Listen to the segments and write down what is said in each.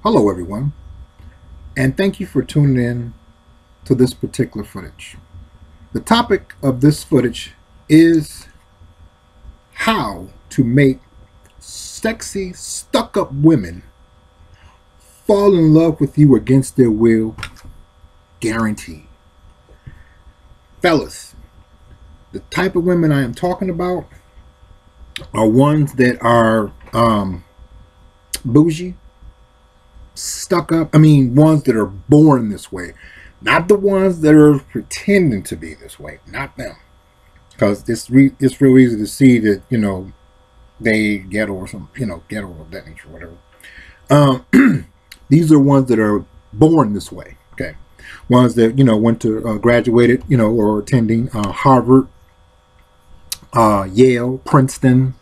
Hello, everyone, and thank you for tuning in to this particular footage. The topic of this footage is how to make sexy, stuck up women fall in love with you against their will, guaranteed. Fellas, the type of women I am talking about are ones that are bougie, stuck up. Ones that are born this way, not the ones that are pretending to be this way. Not them, because it's real easy to see that they ghetto or some ghetto of that nature, whatever. These are ones that are born this way. Okay, ones that went to graduated or attending Harvard, Yale, Princeton,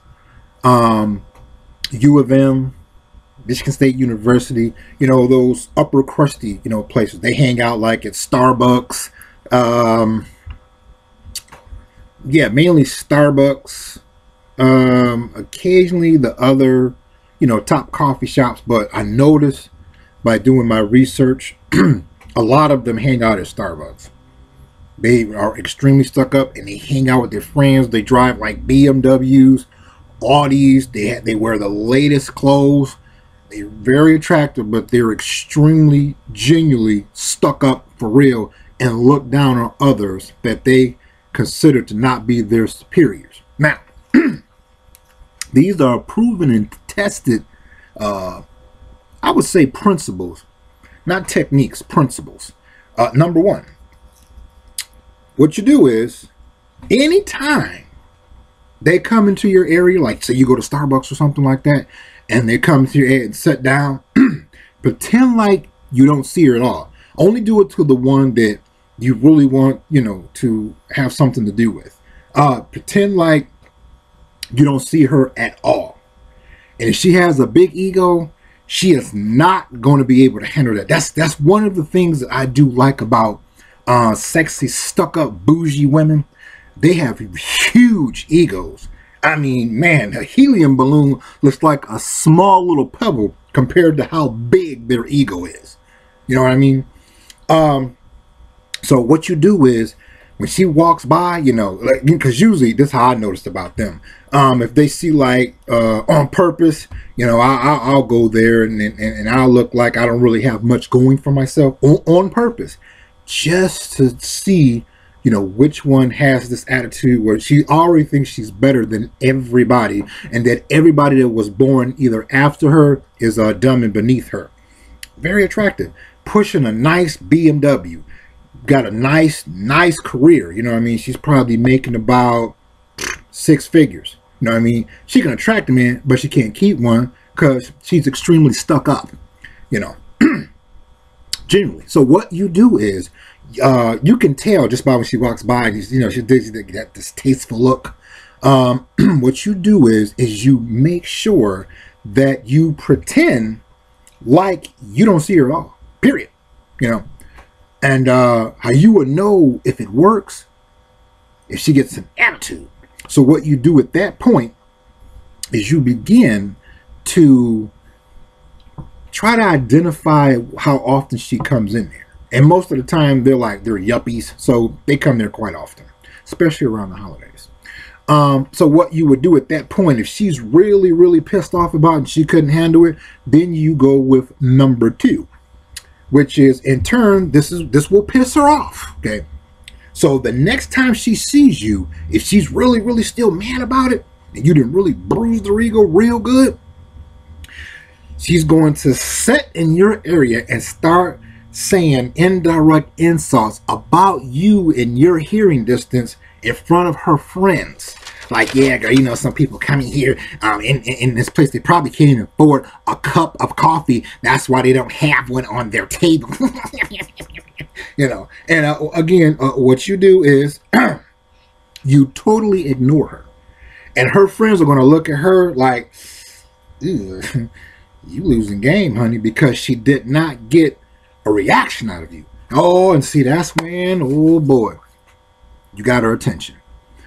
U of M, Michigan State University, those upper crusty, places. They hang out like at Starbucks. Mainly Starbucks. Occasionally the other, top coffee shops. But I noticed by doing my research, a lot of them hang out at Starbucks. They are extremely stuck up and they hang out with their friends. They drive like BMWs, Audis. They wear the latest clothes. They're very attractive, but they're extremely, genuinely stuck up for real and look down on others that they consider to not be their superiors. Now, these are proven and tested, I would say principles, not techniques, principles. Number one, what you do is anytime they come into your area, like say you go to Starbucks or something like that, and they come to your area and sit down, pretend like you don't see her at all. Only do it to the one that you really want, to have something to do with. Pretend like you don't see her at all. And if she has a big ego, she is not going to be able to handle that. That's one of the things that I do like about sexy, stuck-up, bougie women. They have huge egos. Man, a helium balloon looks like a small little pebble compared to how big their ego is. You know what I mean? So what you do is when she walks by, because usually this is how I noticed about them. If they see like on purpose, I'll go there and I'll look like I don't really have much going for myself on purpose, just to see which one has this attitude where she already thinks she's better than everybody, and that everybody that was born either after her is dumb and beneath her. Very attractive. Pushing a nice BMW. Got a nice career. She's probably making about 6 figures. She can attract a man, but she can't keep one because she's extremely stuck up. Generally. So what you do is, you can tell just by when she walks by, she does that distasteful look. What you do is you make sure that you pretend like you don't see her at all. Period. And how you would know if it works if she gets an attitude. So what you do at that point is you begin to try to identify how often she comes in there. And most of the time, they're yuppies, so they come there quite often, especially around the holidays. So what you would do at that point, if she's really, really pissed off about it and she couldn't handle it, then you go with number 2, which is, in turn, this will piss her off, okay? So the next time she sees you, if she's really, really still mad about it, and you didn't really bruise her ego real good, she's going to sit in your area and start saying indirect insults about you in your hearing distance in front of her friends. Like, yeah, girl, some people coming here in this place, they probably can't even afford a cup of coffee. That's why they don't have one on their table. And again, what you do is you totally ignore her. And her friends are going to look at her like, ew, you losing game, honey, because she did not get a reaction out of you. Oh, and see, that's when, oh boy, you got her attention.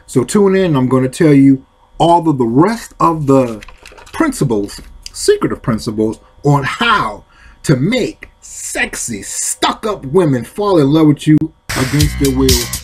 So tune in. I'm going to tell you all of the rest of the principles, secretive principles, on how to make sexy, stuck-up women fall in love with you against their will